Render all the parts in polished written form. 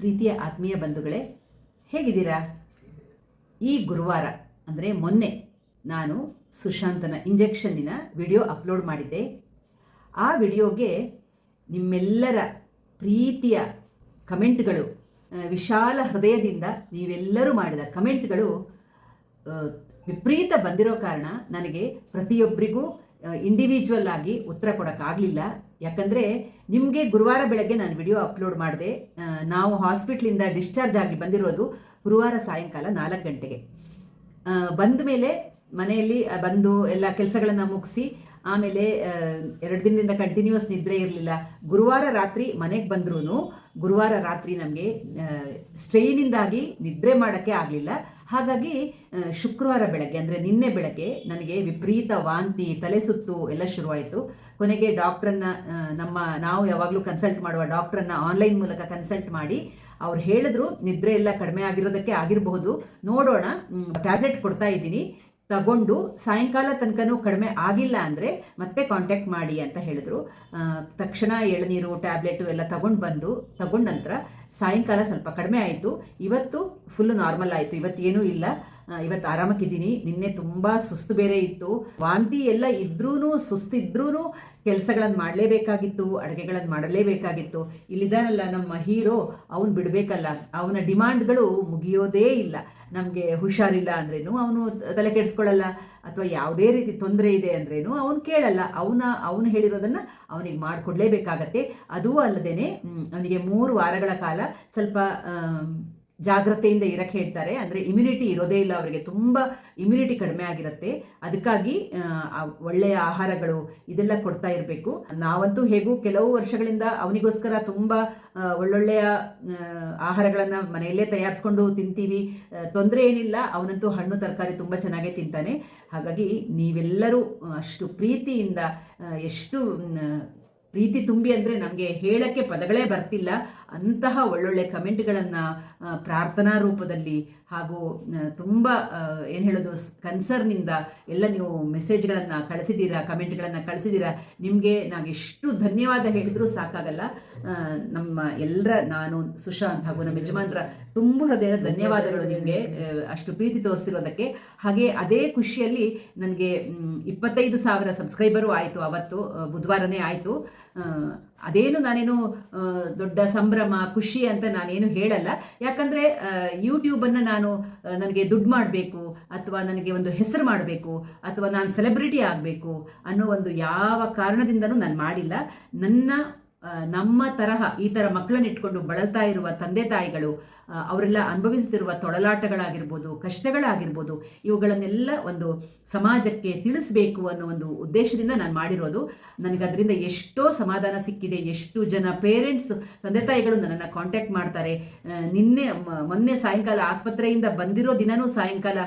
ಪ್ರೀತಿಯ ಆತ್ಮೀಯ ಬಂಧುಗಳೇ, ಹೇಗಿದ್ದೀರಾ? ಈ ಗುರುವಾರ ಅಂದರೆ ಮೊನ್ನೆ ನಾನು ಸುಶಾಂತನ ಇಂಜೆಕ್ಷನ್ನಿನ ವಿಡಿಯೋ ಅಪ್ಲೋಡ್ ಮಾಡಿದ್ದೆ. ಆ ವಿಡಿಯೋಗೆ ನಿಮ್ಮೆಲ್ಲರ ಪ್ರೀತಿಯ ಕಮೆಂಟ್ಗಳು, ವಿಶಾಲ ಹೃದಯದಿಂದ ನೀವೆಲ್ಲರೂ ಮಾಡಿದ ಕಮೆಂಟ್ಗಳು ವಿಪರೀತ ಬಂದಿರೋ ಕಾರಣ ನನಗೆ ಪ್ರತಿಯೊಬ್ಬರಿಗೂ ಇಂಡಿವಿಜುವಲ್ ಆಗಿ ಉತ್ತರ ಕೊಡೋಕ್ಕಾಗಲಿಲ್ಲ. ಯಾಕಂದರೆ ನಿಮಗೆ ಗುರುವಾರ ಬೆಳಗ್ಗೆ ನಾನು ವಿಡಿಯೋ ಅಪ್ಲೋಡ್ ಮಾಡಿದೆ. ನಾವು ಹಾಸ್ಪಿಟ್ಲಿಂದ ಡಿಸ್ಚಾರ್ಜ್ ಆಗಿ ಬಂದಿರೋದು ಗುರುವಾರ ಸಾಯಂಕಾಲ 4 ಗಂಟೆಗೆ. ಬಂದ ಮೇಲೆ ಮನೆಯಲ್ಲಿ ಬಂದು ಎಲ್ಲ ಕೆಲಸಗಳನ್ನು ಮುಗಿಸಿ ಆಮೇಲೆ 2 ದಿನದಿಂದ ಕಂಟಿನ್ಯೂಸ್ ನಿದ್ರೆ ಇರಲಿಲ್ಲ. ಗುರುವಾರ ರಾತ್ರಿ ಮನೆಗೆ ಬಂದ್ರೂ ಗುರುವಾರ ರಾತ್ರಿ ನಮಗೆ ಸ್ಟ್ರೈನಿಂದಾಗಿ ನಿದ್ರೆ ಮಾಡೋಕ್ಕೆ ಆಗಲಿಲ್ಲ. ಹಾಗಾಗಿ ಶುಕ್ರವಾರ ಬೆಳಗ್ಗೆ ಅಂದರೆ ನಿನ್ನೆ ಬೆಳಗ್ಗೆ ನನಗೆ ವಿಪರೀತ ವಾಂತಿ, ತಲೆ ಸುತ್ತು ಎಲ್ಲ ಶುರುವಾಯಿತು. ಕೊನೆಗೆ ಡಾಕ್ಟ್ರನ್ನು ನಾವು ಯಾವಾಗಲೂ ಕನ್ಸಲ್ಟ್ ಮಾಡುವ ಡಾಕ್ಟ್ರನ್ನು ಆನ್ಲೈನ್ ಮೂಲಕ ಕನ್ಸಲ್ಟ್ ಮಾಡಿ ಅವ್ರು ಹೇಳಿದ್ರು ನಿದ್ರೆ ಎಲ್ಲ ಕಡಿಮೆ ಆಗಿರೋದಕ್ಕೆ ಆಗಿರಬಹುದು, ನೋಡೋಣ, ಟ್ಯಾಬ್ಲೆಟ್ ಕೊಡ್ತಾ ಇದ್ದೀನಿ, ತಗೊಂಡು ಸಾಯಂಕಾಲ ತನಕನೂ ಕಡಿಮೆ ಆಗಿಲ್ಲ ಅಂದರೆ ಮತ್ತೆ ಕಾಂಟ್ಯಾಕ್ಟ್ ಮಾಡಿ ಅಂತ ಹೇಳಿದ್ರು. ತಕ್ಷಣ ಎಳನೀರು ಟ್ಯಾಬ್ಲೆಟು ಎಲ್ಲ ತಗೊಂಡ ನಂತರ ಸಾಯಂಕಾಲ ಸ್ವಲ್ಪ ಕಡಿಮೆ ಆಯಿತು. ಇವತ್ತು ಫುಲ್ಲು ನಾರ್ಮಲ್ ಆಯಿತು. ಇವತ್ತೇನೂ ಇಲ್ಲ, ಇವತ್ತು ಆರಾಮಕ್ಕಿದ್ದೀನಿ. ನಿನ್ನೆ ತುಂಬ ಸುಸ್ತು ಬೇರೆ ಇತ್ತು. ವಾಂತಿ ಎಲ್ಲ ಇದ್ರೂ ಸುಸ್ತಿದ್ರೂ ಕೆಲಸಗಳನ್ನು ಮಾಡಲೇಬೇಕಾಗಿತ್ತು, ಅಡುಗೆಗಳನ್ನು ಮಾಡಲೇಬೇಕಾಗಿತ್ತು. ಇಲ್ಲಿದ್ದಾನಲ್ಲ ನಮ್ಮ ಹೀರೋ, ಅವನು ಬಿಡಬೇಕಲ್ಲ, ಅವನ ಡಿಮಾಂಡ್ಗಳು ಮುಗಿಯೋದೇ ಇಲ್ಲ. ನಮಗೆ ಹುಷಾರಿಲ್ಲ ಅಂದ್ರೇನು ಅವನು ತಲೆ ಕೆಡಿಸ್ಕೊಳ್ಳಲ್ಲ, ಅಥವಾ ಯಾವುದೇ ರೀತಿ ತೊಂದರೆ ಇದೆ ಅಂದ್ರೇನು ಅವನು ಕೇಳಲ್ಲ. ಅವನು ಹೇಳಿರೋದನ್ನು ಅವನಿಗೆ ಮಾಡಿಕೊಡ್ಲೇಬೇಕಾಗತ್ತೆ. ಅದೂ ಅಲ್ಲದೇ ಅವನಿಗೆ 3 ವಾರಗಳ ಕಾಲ ಸ್ವಲ್ಪ ಜಾಗ್ರತೆಯಿಂದ ಇರಕ್ಕೆ ಹೇಳ್ತಾರೆ. ಅಂದರೆ ಇಮ್ಯುನಿಟಿ ಇರೋದೇ ಇಲ್ಲ ಅವರಿಗೆ, ತುಂಬ ಇಮ್ಯುನಿಟಿ ಕಡಿಮೆ ಆಗಿರುತ್ತೆ. ಅದಕ್ಕಾಗಿ ಒಳ್ಳೆಯ ಆಹಾರಗಳು ಇದೆಲ್ಲ ಕೊಡ್ತಾ ಇರಬೇಕು. ನಾವಂತೂ ಹೇಗೂ ಕೆಲವು ವರ್ಷಗಳಿಂದ ಅವನಿಗೋಸ್ಕರ ತುಂಬ ಒಳ್ಳೊಳ್ಳೆಯ ಆಹಾರಗಳನ್ನು ಮನೆಯಲ್ಲೇ ತಯಾರಿಸ್ಕೊಂಡು ತಿಂತೀವಿ, ತೊಂದರೆ ಏನಿಲ್ಲ. ಅವನಂತೂ ಹಣ್ಣು ತರಕಾರಿ ತುಂಬ ಚೆನ್ನಾಗೇ ತಿಂತಾನೆ. ಹಾಗಾಗಿ ನೀವೆಲ್ಲರೂ ಅಷ್ಟು ಪ್ರೀತಿಯಿಂದ, ಎಷ್ಟು ಪ್ರೀತಿ ತುಂಬಿ ಅಂದರೆ ನಮಗೆ ಹೇಳೋಕ್ಕೆ ಪದಗಳೇ ಬರ್ತಿಲ್ಲ, ಅಂತಹ ಒಳ್ಳೊಳ್ಳೆ ಕಮೆಂಟ್ಗಳನ್ನು ಪ್ರಾರ್ಥನಾ ರೂಪದಲ್ಲಿ ಹಾಗೂ ತುಂಬ ಏನು ಹೇಳೋದು ಕನ್ಸರ್ನಿಂದ ಎಲ್ಲ ನೀವು ಮೆಸೇಜ್ಗಳನ್ನು ಕಳಿಸಿದ್ದೀರಾ, ಕಮೆಂಟ್ಗಳನ್ನು ಕಳಿಸಿದ್ದೀರಾ. ನಿಮಗೆ ನಾವು ಎಷ್ಟು ಧನ್ಯವಾದ ಹೇಳಿದರೂ ಸಾಕಾಗಲ್ಲ. ನಾನು ಸುಶಾಂತ್ ಹಾಗೂ ನಮ್ಮ ಯಜಮಾನರ ತುಂಬ ಹೃದಯದ ಧನ್ಯವಾದಗಳು ನಿಮಗೆ ಅಷ್ಟು ಪ್ರೀತಿ ತೋರಿಸಿರೋದಕ್ಕೆ. ಹಾಗೆ ಅದೇ ಖುಷಿಯಲ್ಲಿ ನನಗೆ 25,000 ಸಬ್ಸ್ಕ್ರೈಬರು ಆಯಿತು. ಅವತ್ತು ಬುಧವಾರನೇ ಆಯಿತು. ನಾನೇನು ದೊಡ್ಡ ಸಂಭ್ರಮ ಖುಷಿ ಅಂತ ನಾನೇನು ಹೇಳಲ್ಲ. ಯಾಕಂದರೆ ಯೂಟ್ಯೂಬನ್ನು ನನಗೆ ದುಡ್ಡು ಮಾಡಬೇಕು, ಅಥವಾ ನನಗೆ ಒಂದು ಹೆಸರು ಮಾಡಬೇಕು, ಅಥವಾ ನಾನು ಸೆಲೆಬ್ರಿಟಿ ಆಗಬೇಕು ಅನ್ನೋ ಒಂದು ಯಾವ ಕಾರಣದಿಂದನೂ ನಾನು ಮಾಡಿಲ್ಲ. ನಮ್ಮ ತರಹ ಈ ಥರ ಮಕ್ಕಳನ್ನ ಇಟ್ಕೊಂಡು ಬಳಲ್ತಾ ಇರುವ ತಂದೆ ತಾಯಿಗಳು, ಅವರೆಲ್ಲ ಅನುಭವಿಸುತ್ತಿರುವ ತೊಳಲಾಟಗಳಾಗಿರ್ಬೋದು, ಕಷ್ಟಗಳಾಗಿರ್ಬೋದು, ಇವುಗಳನ್ನೆಲ್ಲ ಒಂದು ಸಮಾಜಕ್ಕೆ ತಿಳಿಸ್ಬೇಕು ಅನ್ನೋ ಒಂದು ಉದ್ದೇಶದಿಂದ ನಾನು ಮಾಡಿರೋದು. ನನಗೆ ಅದರಿಂದ ಎಷ್ಟೋ ಸಮಾಧಾನ ಸಿಕ್ಕಿದೆ. ಎಷ್ಟು ಜನ ಪೇರೆಂಟ್ಸ್, ತಂದೆ ತಾಯಿಗಳು ನನ್ನನ್ನು ಕಾಂಟ್ಯಾಕ್ಟ್ ಮಾಡ್ತಾರೆ. ಮೊನ್ನೆ ಸಾಯಂಕಾಲ ಆಸ್ಪತ್ರೆಯಿಂದ ಬಂದಿರೋ ದಿನವೂ ಸಾಯಂಕಾಲ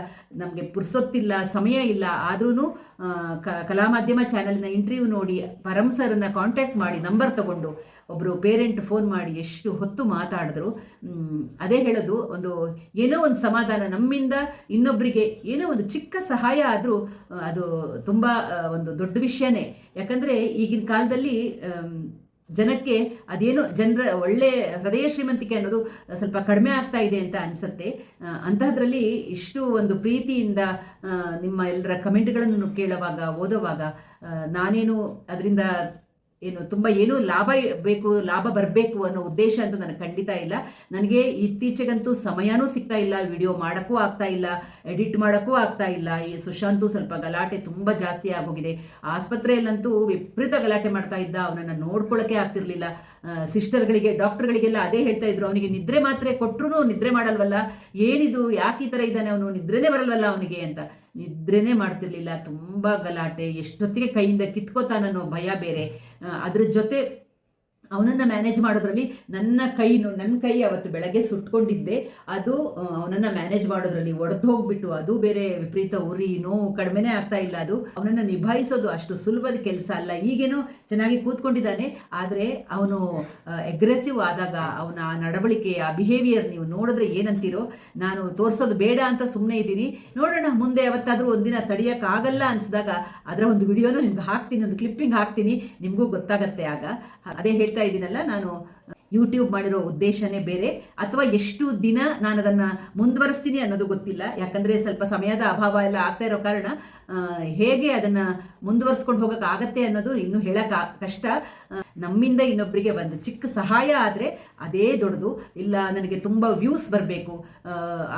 ನಮಗೆ ಪುರ್ಸೊತ್ತಿಲ್ಲ, ಸಮಯ ಇಲ್ಲ, ಆದ್ರೂ ಕಲಾ ಮಾಧ್ಯಮ ಚಾನೆಲ್ನ ಇಂಟರ್ವ್ಯೂ ನೋಡಿ ಪರಮ್ ಸರ್ನ ಕಾಂಟ್ಯಾಕ್ಟ್ ಮಾಡಿ ನಂಬರ್ ತಗೊಂಡು ಒಬ್ಬರು ಪೇರೆಂಟ್ ಫೋನ್ ಮಾಡಿ ಎಷ್ಟು ಹೊತ್ತು ಮಾತಾಡಿದ್ರು. ಅದೇ ಹೇಳೋದು, ಏನೋ ಒಂದು ಸಮಾಧಾನ, ನಮ್ಮಿಂದ ಇನ್ನೊಬ್ಬರಿಗೆ ಏನೋ ಒಂದು ಚಿಕ್ಕ ಸಹಾಯ ಆದರೂ ಅದು ತುಂಬ ಒಂದು ದೊಡ್ಡ ವಿಷಯನೇ. ಯಾಕಂದರೆ ಈಗಿನ ಕಾಲದಲ್ಲಿ ಜನಕ್ಕೆ ಜನರ ಒಳ್ಳೆ ಹೃದಯ ಶ್ರೀಮಂತಿಕೆ ಅನ್ನೋದು ಸ್ವಲ್ಪ ಕಡಿಮೆ ಆಗ್ತಾ ಇದೆ ಅಂತ ಅನಿಸುತ್ತೆ. ಅಂತಹದ್ರಲ್ಲಿ ಇಷ್ಟು ಒಂದು ಪ್ರೀತಿಯಿಂದ ನಿಮ್ಮ ಎಲ್ಲರ ಕಮೆಂಟ್ಗಳನ್ನು ಕೇಳುವಾಗ, ಓದುವಾಗ ನಾನೇನು ಅದರಿಂದ ಏನು ಲಾಭ ಬರಬೇಕು ಅನ್ನೋ ಉದ್ದೇಶ ಅಂತೂ ನನಗೆ ಖಂಡಿತ ಇಲ್ಲ. ನನಗೆ ಇತ್ತೀಚೆಗಂತೂ ಸಮಯನೂ ಸಿಗ್ತಾ ಇಲ್ಲ, ವಿಡಿಯೋ ಮಾಡೋಕ್ಕೂ ಆಗ್ತಾ ಇಲ್ಲ, ಎಡಿಟ್ ಮಾಡೋಕ್ಕೂ ಆಗ್ತಾ ಇಲ್ಲ. ಈ ಸುಶಾಂತು ಸ್ವಲ್ಪ ಗಲಾಟೆ ತುಂಬ ಜಾಸ್ತಿ ಆಗೋಗಿದೆ. ಆಸ್ಪತ್ರೆಯಲ್ಲಂತೂ ವಿಪರೀತ ಗಲಾಟೆ ಮಾಡ್ತಾ ಇದ್ದ, ಅವನನ್ನು ನೋಡ್ಕೊಳ್ಳೋಕ್ಕೆ ಆಗ್ತಿರ್ಲಿಲ್ಲ. ಸಿಸ್ಟರ್ಗಳಿಗೆ, ಡಾಕ್ಟರ್ಗಳಿಗೆಲ್ಲ ಅದೇ ಹೇಳ್ತಾ ಇದ್ರು, ಅವನಿಗೆ ನಿದ್ರೆ ಮಾತ್ರೆ ಕೊಟ್ಟರು ನಿದ್ರೆ ಮಾಡಲ್ವಲ್ಲ, ಏನಿದು, ಯಾಕೆ ಈ ಥರ ಇದ್ದಾನೆ ಅವನು, ನಿದ್ರೆನೇ ಬರಲ್ವಲ್ಲ ಅವನಿಗೆ ಅಂತ. ನಿದ್ರೆನೇ ಮಾಡ್ತಿರ್ಲಿಲ್ಲ. ತುಂಬ ಗಲಾಟೆ, ಎಷ್ಟೊತ್ತಿಗೆ ಕೈಯಿಂದ ಕಿತ್ಕೋತಾನನ್ನೋ ಭಯ ಬೇರೆ. ಅದ್ರ ಜೊತೆ ಅವನನ್ನು ಮ್ಯಾನೇಜ್ ಮಾಡೋದ್ರಲ್ಲಿ ನನ್ನ ಕೈ ಅವತ್ತು ಬೆಳಗ್ಗೆ ಸುಟ್ಕೊಂಡಿದ್ದೆ. ಅದು ಅವನನ್ನು ಮ್ಯಾನೇಜ್ ಮಾಡೋದ್ರಲ್ಲಿ ಒಡೆದು ಹೋಗ್ಬಿಟ್ಟು, ಅದು ಬೇರೆ ವಿಪರೀತ ಉರಿ, ನೋವು ಕಡಿಮೆನೇ ಆಗ್ತಾ ಇಲ್ಲ. ಅದು ಅವನನ್ನು ನಿಭಾಯಿಸೋದು ಅಷ್ಟು ಸುಲಭದ ಕೆಲಸ ಅಲ್ಲ. ಈಗೇನೋ ಚೆನ್ನಾಗಿ ಕೂತ್ಕೊಂಡಿದ್ದಾನೆ, ಆದರೆ ಅವನು ಅಗ್ರೆಸಿವ್ ಆದಾಗ ಅವನ ನಡವಳಿಕೆ, ಆ ಬಿಹೇವಿಯರ್ ನೀವು ನೋಡಿದ್ರೆ ಏನಂತೀರೋ. ನಾನು ತೋರಿಸೋದು ಬೇಡ ಅಂತ ಸುಮ್ಮನೆ ಇದ್ದೀನಿ. ನೋಡೋಣ, ಮುಂದೆ ಯಾವತ್ತಾದರೂ ಒಂದಿನ ತಡೆಯೋಕ್ಕಾಗಲ್ಲ ಅನಿಸಿದಾಗ ಅದರ ಒಂದು ವಿಡಿಯೋನ ನಿಮ್ಗೆ ಹಾಕ್ತೀನಿ, ಒಂದು ಕ್ಲಿಪ್ಪಿಂಗ್ ಹಾಕ್ತೀನಿ, ನಿಮಗೂ ಗೊತ್ತಾಗತ್ತೆ ಆಗ. ಅದೇ ಹೇಳ್ತಾ ಇದ್ದೀನಲ್ಲ, ನಾನು ಯೂಟ್ಯೂಬ್ ಮಾಡಿರೋ ಉದ್ದೇಶನೇ ಬೇರೆ, ಅಥವಾ ಎಷ್ಟು ದಿನ ನಾನು ಅದನ್ನು ಮುಂದುವರಿಸ್ತೀನಿ ಅನ್ನೋದು ಗೊತ್ತಿಲ್ಲ. ಯಾಕಂದರೆ ಸ್ವಲ್ಪ ಸಮಯದ ಅಭಾವ ಎಲ್ಲ ಆಗ್ತಾ ಇರೋ ಕಾರಣ ಹೇಗೆ ಅದನ್ನು ಮುಂದುವರಿಸ್ಕೊಂಡು ಹೋಗೋಕ್ಕಾಗತ್ತೆ ಅನ್ನೋದು ಇನ್ನೂ ಹೇಳೋಕ್ಕೆ ಕಷ್ಟ. ನಮ್ಮಿಂದ ಇನ್ನೊಬ್ಬರಿಗೆ ಒಂದು ಚಿಕ್ಕ ಸಹಾಯ ಆದರೆ ಅದೇ ದೊಡ್ಡದು. ಇಲ್ಲ ನನಗೆ ತುಂಬ ವ್ಯೂಸ್ ಬರಬೇಕು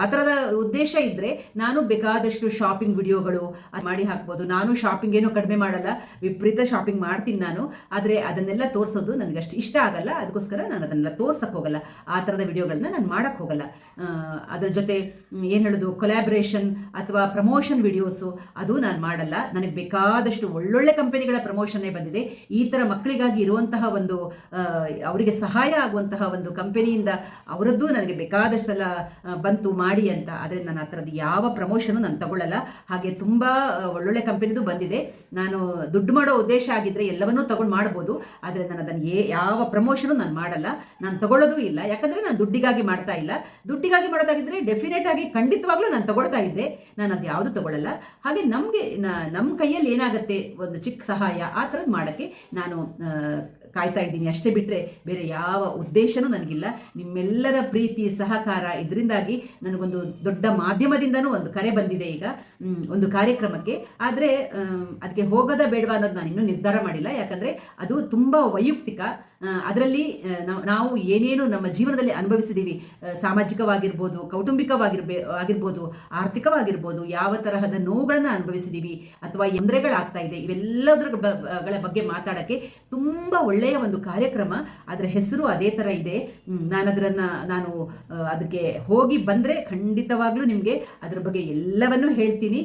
ಆ ಥರದ ಉದ್ದೇಶ ಇದ್ದರೆ ನಾನು ಬೇಕಾದಷ್ಟು ಶಾಪಿಂಗ್ ವಿಡಿಯೋಗಳು ಮಾಡಿ ಹಾಕ್ಬೋದು. ನಾನು ಶಾಪಿಂಗ್ ಏನೂ ಕಡಿಮೆ ಮಾಡಲ್ಲ, ವಿಪರೀತ ಶಾಪಿಂಗ್ ಮಾಡ್ತೀನಿ ನಾನು. ಆದರೆ ಅದನ್ನೆಲ್ಲ ತೋರಿಸೋದು ನನಗಷ್ಟು ಇಷ್ಟ ಆಗಲ್ಲ, ಅದಕ್ಕೋಸ್ಕರ ನಾನು ಅದನ್ನೆಲ್ಲ ತೋರ್ಸಕ್ಕೆ ಹೋಗಲ್ಲ. ಆ ಥರದ ವಿಡಿಯೋಗಳನ್ನ ನಾನು ಮಾಡೋಕ್ಕೆ ಹೋಗಲ್ಲ. ಅದರ ಜೊತೆ ಏನು ಹೇಳೋದು, ಕೊಲ್ಯಾಬ್ರೇಷನ್ ಅಥವಾ ಪ್ರಮೋಷನ್ ವಿಡಿಯೋಸು ಅದು ನಾನು ಮಾಡಲ್ಲ. ನನಗೆ ಬೇಕಾದಷ್ಟು ಒಳ್ಳೊಳ್ಳೆ ಕಂಪನಿಗಳ ಪ್ರಮೋಷನ್ನೇ ಬಂದಿದೆ. ಈ ಥರ ಮಕ್ಕಳಿಗಾಗಿ ಇರುವಂತಹ ಒಂದು ಅವರಿಗೆ ಸಹಾಯ ಆಗುವಂತಹ ಒಂದು ಕಂಪನಿಯಿಂದ ಅವರದ್ದು ನನಗೆ ಬೇಕಾದಷ್ಟು ಸಲ ಬಂತು ಮಾಡಿ ಅಂತ. ಆದರೆ ನಾನು ಆ ಥರದ್ದು ಯಾವ ಪ್ರಮೋಷನು ನಾನು ತಗೊಳ್ಳಲ್ಲ. ಹಾಗೆ ತುಂಬ ಒಳ್ಳೊಳ್ಳೆ ಕಂಪನಿದು ಬಂದಿದೆ. ನಾನು ದುಡ್ಡು ಮಾಡೋ ಉದ್ದೇಶ ಆಗಿದ್ದರೆ ಎಲ್ಲವನ್ನೂ ತಗೊಂಡು ಮಾಡ್ಬೋದು, ಆದರೆ ನಾನು ಅದನ್ನು ಯಾವ ಪ್ರಮೋಷನು ನಾನು ಮಾಡಲ್ಲ, ನಾನು ತಗೊಳ್ಳೋದು ಇಲ್ಲ. ಯಾಕಂದರೆ ನಾನು ದುಡ್ಡಿಗಾಗಿ ಮಾಡ್ತಾ ಇಲ್ಲ. ದುಡ್ಡಿಗಾಗಿ ಮಾಡೋದಾಗಿದ್ದರೆ ಡೆಫಿನೆಟ್ ಆಗಿ ಖಂಡಿತವಾಗ್ಲೂ ನಾನು ತಗೊಳ್ತಾ ಇದ್ದೆ. ನಾನು ಅದು ಯಾವುದು ತಗೊಳ್ಳಲ್ಲ. ಹಾಗೆ ನಮ್ಮ ಕೈಯಲ್ಲಿ ಏನಾಗುತ್ತೆ ಒಂದು ಚಿಕ್ಕ ಸಹಾಯ ಆ ಥರದ್ದು ಮಾಡೋಕ್ಕೆ ನಾನು ಕಾಯ್ತಾ ಇದ್ದೀನಿ ಅಷ್ಟೇ, ಬಿಟ್ಟರೆ ಬೇರೆ ಯಾವ ಉದ್ದೇಶನೂ ನನಗಿಲ್ಲ. ನಿಮ್ಮೆಲ್ಲರ ಪ್ರೀತಿ ಸಹಕಾರ ಇದರಿಂದಾಗಿ ನನಗೊಂದು ದೊಡ್ಡ ಮಾಧ್ಯಮದಿಂದನೂ ಒಂದು ಕರೆ ಬಂದಿದೆ ಈಗ ಒಂದು ಕಾರ್ಯಕ್ರಮಕ್ಕೆ. ಆದರೆ ಅದಕ್ಕೆ ಹೋಗೋದ ಬೇಡವಾ ಅನ್ನೋದು ನಾನು ಇನ್ನೂ ನಿರ್ಧಾರ ಮಾಡಿಲ್ಲ. ಯಾಕಂದರೆ ಅದು ತುಂಬ ವೈಯಕ್ತಿಕ. ಅದರಲ್ಲಿ ನಾವು ಏನೇನು ನಮ್ಮ ಜೀವನದಲ್ಲಿ ಅನುಭವಿಸಿದ್ದೀವಿ, ಸಾಮಾಜಿಕವಾಗಿರ್ಬೋದು, ಆಗಿರ್ಬೋದು, ಆರ್ಥಿಕವಾಗಿರ್ಬೋದು, ಯಾವ ತರಹದ ನೋವುಗಳನ್ನು ಅನುಭವಿಸಿದ್ದೀವಿ ಅಥವಾ ತೊಂದರೆಗಳಾಗ್ತಾ ಇದೆ, ಇವೆಲ್ಲದರ ಬಗ್ಗೆ ಮಾತಾಡೋಕ್ಕೆ ತುಂಬ ಒಳ್ಳೆಯ ಒಂದು ಕಾರ್ಯಕ್ರಮ. ಅದರ ಹೆಸರು ಅದೇ ಥರ ಇದೆ. ನಾನು ಅದಕ್ಕೆ ಹೋಗಿ ಬಂದರೆ ಖಂಡಿತವಾಗ್ಲೂ ನಿಮಗೆ ಅದರ ಬಗ್ಗೆ ಎಲ್ಲವನ್ನೂ ಹೇಳ್ತೀನಿ.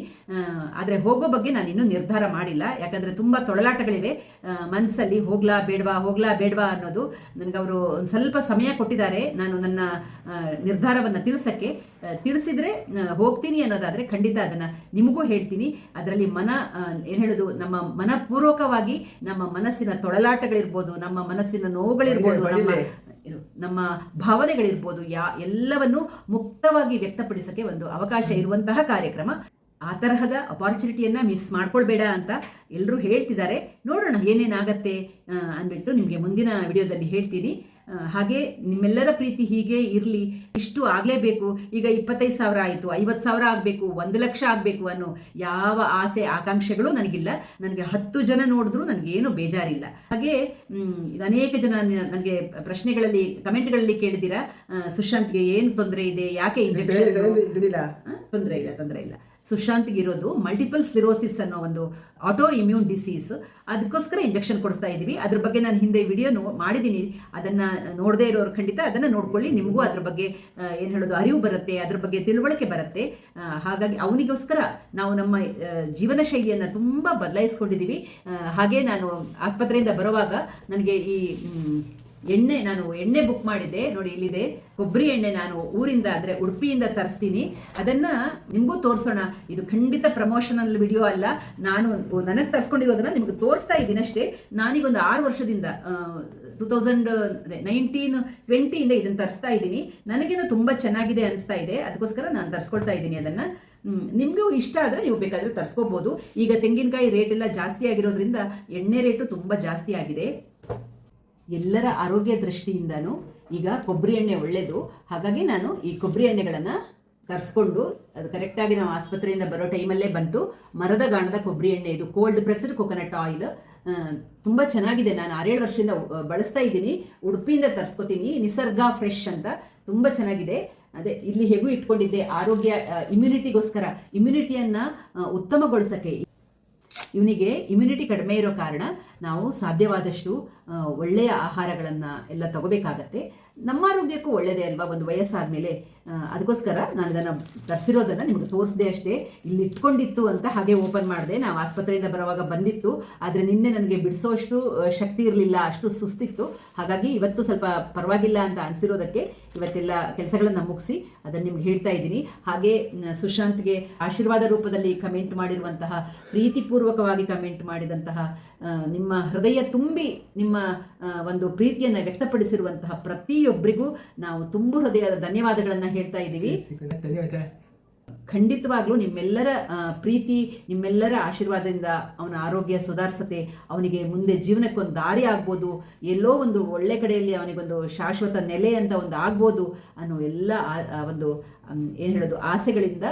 ಆದರೆ ಹೋಗೋ ಬಗ್ಗೆ ನಾನು ಇನ್ನೂ ನಿರ್ಧಾರ ಮಾಡಿಲ್ಲ. ಯಾಕಂದರೆ ತುಂಬ ತೊಳಲಾಟಗಳಿವೆ ಮನಸ್ಸಲ್ಲಿ, ಹೋಗ್ಲಾ ಬೇಡವಾ ಅನ್ನೋದು. ನನಗೆ ಅವರು ಒಂದು ಸ್ವಲ್ಪ ಸಮಯ ಕೊಟ್ಟಿದ್ದಾರೆ ನಾನು ನನ್ನ ನಿರ್ಧಾರವನ್ನು ತಿಳಿಸಿದರೆ ಹೋಗ್ತೀನಿ ಅನ್ನೋದಾದರೆ ಖಂಡಿತ ಅದನ್ನು ನಿಮಗೂ ಹೇಳ್ತೀನಿ. ಅದರಲ್ಲಿ ಏನು ಹೇಳೋದು, ನಮ್ಮ ಮನಪೂರ್ವಕವಾಗಿ ನಮ್ಮ ಮನಸ್ಸಿನ ತೊಳಲಾಟಗಳಿರ್ಬೋದು, ನಮ್ಮ ಮನಸ್ಸಿನ ನೋವುಗಳಿರ್ಬೋದು, ನಮ್ಮ ಭಾವನೆಗಳಿರ್ಬೋದು, ಎಲ್ಲವನ್ನು ಮುಕ್ತವಾಗಿ ವ್ಯಕ್ತಪಡಿಸೋಕ್ಕೆ ಒಂದು ಅವಕಾಶ ಇರುವಂತಹ ಕಾರ್ಯಕ್ರಮ. ಆ ತರಹದ ಅಪಾರ್ಚುನಿಟಿಯನ್ನು ಮಿಸ್ ಮಾಡ್ಕೊಳ್ಬೇಡ ಅಂತ ಎಲ್ಲರೂ ಹೇಳ್ತಿದ್ದಾರೆ. ನೋಡೋಣ ಏನೇನಾಗತ್ತೆ ಅಂದ್ಬಿಟ್ಟು ನಿಮಗೆ ಮುಂದಿನ ವಿಡಿಯೋದಲ್ಲಿ ಹೇಳ್ತೀನಿ. ಹಾಗೆ ನಿಮ್ಮೆಲ್ಲರ ಪ್ರೀತಿ ಹೀಗೆ ಇರಲಿ. ಇಷ್ಟು ಆಗಲೇಬೇಕು, ಈಗ 25,000 ಆಯಿತು, 50,000 ಆಗಬೇಕು, 1,00,000 ಆಗಬೇಕು ಅನ್ನೋ ಯಾವ ಆಸೆ ಆಕಾಂಕ್ಷೆಗಳು ನನಗಿಲ್ಲ. ನನಗೆ 10 ಜನ ನೋಡಿದ್ರೂ ನನಗೇನು ಬೇಜಾರಿಲ್ಲ. ಹಾಗೆ ಅನೇಕ ಜನ ನನಗೆ ಪ್ರಶ್ನೆಗಳಲ್ಲಿ ಕಮೆಂಟ್ಗಳಲ್ಲಿ ಕೇಳಿದ್ದೀರಾ, ಸುಶಾಂತ್ಗೆ ಏನು ತೊಂದರೆ ಇದೆ, ಯಾಕೆ ಇಂಜೆಕ್ಷನ್? ತೊಂದರೆ ಇಲ್ಲ. ಸುಶಾಂತ್ಗೆ ಇರೋದು ಮಲ್ಟಿಪಲ್ ಸ್ಲಿರೋಸಿಸ್ ಅನ್ನೋ ಒಂದು ಆಟೋ ಇಮ್ಯೂನ್ ಡಿಸೀಸ್. ಅದಕ್ಕೋಸ್ಕರ ಇಂಜೆಕ್ಷನ್ ಕೊಡಿಸ್ತಾ ಇದ್ದೀವಿ. ಅದ್ರ ಬಗ್ಗೆ ನಾನು ಹಿಂದೆ ವಿಡಿಯೋ ಮಾಡಿದ್ದೀನಿ. ಅದನ್ನು ನೋಡದೇ ಇರೋರು ಖಂಡಿತ ಅದನ್ನು ನೋಡ್ಕೊಳ್ಳಿ. ನಿಮಗೂ ಅದ್ರ ಬಗ್ಗೆ ಏನು ಹೇಳೋದು ಅರಿವು ಬರುತ್ತೆ, ಅದ್ರ ಬಗ್ಗೆ ತಿಳುವಳಿಕೆ ಬರುತ್ತೆ. ಹಾಗಾಗಿ ಅವನಿಗೋಸ್ಕರ ನಾವು ನಮ್ಮ ಜೀವನ ಶೈಲಿಯನ್ನು ತುಂಬ ಬದಲಾಯಿಸ್ಕೊಂಡಿದ್ದೀವಿ. ಹಾಗೆ ನಾನು ಆಸ್ಪತ್ರೆಯಿಂದ ಬರುವಾಗ ನನಗೆ ಈ ಎಣ್ಣೆ ಬುಕ್ ಮಾಡಿದ್ದೆ ನೋಡಿ, ಇಲ್ಲಿದೆ ಕೊಬ್ಬರಿ ಎಣ್ಣೆ. ನಾನು ಊರಿಂದ ಅಂದರೆ ಉಡುಪಿಯಿಂದ ತರಿಸ್ತೀನಿ. ಅದನ್ನು ನಿಮಗೂ ತೋರಿಸೋಣ. ಇದು ಖಂಡಿತ ಪ್ರಮೋಷನಲ್ ವಿಡಿಯೋ ಅಲ್ಲ, ನಾನು ನನಗೆ ತರಿಸ್ಕೊಂಡಿರೋದನ್ನು ನಿಮಗೆ ತೋರಿಸ್ತಾ ಇದ್ದೀನಿ ಅಷ್ಟೇ. ನಾನೀಗೊಂದು 6 ವರ್ಷದಿಂದ 2019-20 ಇದನ್ನು ತರಿಸ್ತಾ ಇದ್ದೀನಿ. ನನಗೇನೋ ತುಂಬ ಚೆನ್ನಾಗಿದೆ ಅನಿಸ್ತಾ ಇದೆ, ಅದಕ್ಕೋಸ್ಕರ ನಾನು ತರಿಸ್ಕೊಳ್ತಾ ಇದ್ದೀನಿ ಅದನ್ನು. ನಿಮಗೂ ಇಷ್ಟ ಆದರೆ ನೀವು ಬೇಕಾದರೆ ತರಿಸ್ಕೋಬೋದು. ಈಗ ತೆಂಗಿನಕಾಯಿ ರೇಟ್ ಎಲ್ಲ ಜಾಸ್ತಿ ಆಗಿರೋದ್ರಿಂದ ಎಣ್ಣೆ ರೇಟು ತುಂಬ ಜಾಸ್ತಿ ಆಗಿದೆ. ಎಲ್ಲರ ಆರೋಗ್ಯ ದೃಷ್ಟಿಯಿಂದನೂ ಈಗ ಕೊಬ್ಬರಿ ಎಣ್ಣೆ ಒಳ್ಳೆಯದು. ಹಾಗಾಗಿ ನಾನು ಈ ಕೊಬ್ಬರಿ ಎಣ್ಣೆಗಳನ್ನು ತರಿಸ್ಕೊಂಡು, ಅದು ಕರೆಕ್ಟಾಗಿ ನಾವು ಆಸ್ಪತ್ರೆಯಿಂದ ಬರೋ ಟೈಮಲ್ಲೇ ಬಂತು. ಮರದ ಗಾಣದ ಕೊಬ್ಬರಿ ಎಣ್ಣೆ, ಇದು ಕೋಲ್ಡ್ ಪ್ರೆಸ್ಡ್ ಕೊಕೊನಟ್ ಆಯಿಲ್. ತುಂಬ ಚೆನ್ನಾಗಿದೆ. ನಾನು 6-7 ವರ್ಷದಿಂದ ಬಳಸ್ತಾ ಇದ್ದೀನಿ. ಉಡುಪಿಯಿಂದ ತರಿಸ್ಕೊತೀನಿ, ನಿಸರ್ಗ ಫ್ರೆಶ್ ಅಂತ. ತುಂಬ ಚೆನ್ನಾಗಿದೆ. ಅದೇ ಇಲ್ಲಿ ಹೇಗೂ ಇಟ್ಕೊಂಡಿದ್ದೆ, ಆರೋಗ್ಯ ಇಮ್ಯುನಿಟಿಗೋಸ್ಕರ, ಇಮ್ಯುನಿಟಿಯನ್ನು ಉತ್ತಮಗೊಳಿಸೋಕ್ಕೆ. ಇವನಿಗೆ ಇಮ್ಯುನಿಟಿ ಕಡಿಮೆ ಇರೋ ಕಾರಣ ನಾವು ಸಾಧ್ಯವಾದಷ್ಟು ಒಳ್ಳೆಯ ಆಹಾರಗಳನ್ನು ಎಲ್ಲ ತಗೋಬೇಕಾಗತ್ತೆ. ನಮ್ಮ ಆರೋಗ್ಯಕ್ಕೂ ಒಳ್ಳೆಯದೇ ಅಲ್ವಾ ಒಂದು ವಯಸ್ಸಾದ ಮೇಲೆ. ಅದಕ್ಕೋಸ್ಕರ ನಾನು ಇದನ್ನು ತರಿಸಿರೋದನ್ನು ನಿಮಗೆ ತೋರಿಸಿದೆ ಅಷ್ಟೇ. ಇಲ್ಲಿ ಇಟ್ಕೊಂಡಿತ್ತು ಅಂತ ಹಾಗೆ ಓಪನ್ ಮಾಡಿದೆ. ನಾವು ಆಸ್ಪತ್ರೆಯಿಂದ ಬರುವಾಗ ಬಂದಿತ್ತು, ಆದರೆ ನಿನ್ನೆ ನನಗೆ ಬಿಡಿಸೋಷ್ಟು ಶಕ್ತಿ ಇರಲಿಲ್ಲ, ಅಷ್ಟು ಸುಸ್ತಿತ್ತು. ಹಾಗಾಗಿ ಇವತ್ತು ಸ್ವಲ್ಪ ಪರವಾಗಿಲ್ಲ ಅಂತ ಅನಿಸಿರೋದಕ್ಕೆ ಇವತ್ತೆಲ್ಲ ಕೆಲಸಗಳನ್ನು ಮುಗಿಸಿ ಅದನ್ನು ನಿಮ್ಗೆ ಹೇಳ್ತಾ ಇದ್ದೀನಿ. ಹಾಗೆ ಸುಶಾಂತ್ಗೆ ಆಶೀರ್ವಾದ ರೂಪದಲ್ಲಿ ಕಮೆಂಟ್ ಮಾಡಿರುವಂತಹ, ಪ್ರೀತಿಪೂರ್ವಕವಾಗಿ ಕಮೆಂಟ್ ಮಾಡಿದಂತಹ, ನಿಮ್ಮ ಹೃದಯ ತುಂಬಿ ನಿಮ್ಮ ಒಂದು ಪ್ರೀತಿಯನ್ನು ವ್ಯಕ್ತಪಡಿಸಿರುವಂತಹ ಪ್ರತಿಯೊಬ್ಬರಿಗೂ ನಾವು ತುಂಬು ಹೃದಯದ ಧನ್ಯವಾದಗಳನ್ನು ಹೇಳ್ತಾ ಇದ್ದೀವಿ. ಖಂಡಿತವಾಗ್ಲೂ ನಿಮ್ಮೆಲ್ಲರ ಪ್ರೀತಿ, ನಿಮ್ಮೆಲ್ಲರ ಆಶೀರ್ವಾದದಿಂದ ಅವನ ಆರೋಗ್ಯ ಸುಧಾರಿಸತ್ತೆ, ಅವನಿಗೆ ಮುಂದೆ ಜೀವನಕ್ಕೊಂದು ದಾರಿ ಆಗ್ಬೋದು, ಎಲ್ಲೋ ಒಂದು ಒಳ್ಳೆ ಕಡೆಯಲ್ಲಿ ಅವನಿಗೊಂದು ಶಾಶ್ವತ ನೆಲೆ ಅಂತ ಒಂದು ಆಗ್ಬೋದು ಅನ್ನೋ ಎಲ್ಲ ಒಂದು ಏನು ಹೇಳೋದು ಆಸೆಗಳಿಂದ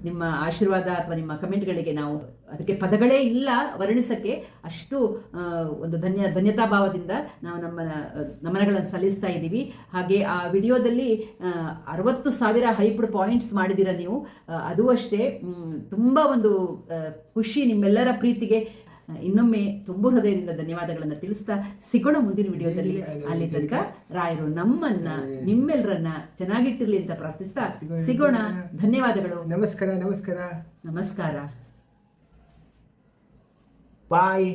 ನಿಮ್ಮ ಆಶೀರ್ವಾದ ಅಥವಾ ನಿಮ್ಮ ಕಮೆಂಟ್ಗಳಿಗೆ ನಾವು ಅದಕ್ಕೆ ಪದಗಳೇ ಇಲ್ಲ ವರ್ಣಿಸಕ್ಕೆ, ಅಷ್ಟು ಒಂದು ಧನ್ಯತಾಭಾವದಿಂದ ನಾವು ನಮನಗಳನ್ನು ಸಲ್ಲಿಸ್ತಾ ಇದ್ದೀವಿ. ಹಾಗೆ ಆ ವಿಡಿಯೋದಲ್ಲಿ 60,000 ಹೈಪ್ಡ್ ಪಾಯಿಂಟ್ಸ್ ಮಾಡಿದ್ದೀರ ನೀವು, ಅದು ಅಷ್ಟೇ ತುಂಬ ಒಂದು ಖುಷಿ. ನಿಮ್ಮೆಲ್ಲರ ಪ್ರೀತಿಗೆ ಇನ್ನೊಮ್ಮೆ ತುಂಬು ಹೃದಯದಿಂದ ಧನ್ಯವಾದಗಳನ್ನು ತಿಳಿಸ್ತಾ ಸಿಗೋಣ ಮುಂದಿನ ವಿಡಿಯೋದಲ್ಲಿ. ಅಲ್ಲಿ ತನಕ ರಾಯರು ನಮ್ಮನ್ನ ನಿಮ್ಮೆಲ್ಲರನ್ನ ಚೆನ್ನಾಗಿಟ್ಟಿರ್ಲಿ ಅಂತ ಪ್ರಾರ್ಥಿಸ್ತಾ ಸಿಗೋಣ. ಧನ್ಯವಾದಗಳು. ನಮಸ್ಕಾರ. ನಮಸ್ಕಾರ. ಬಾಯ್.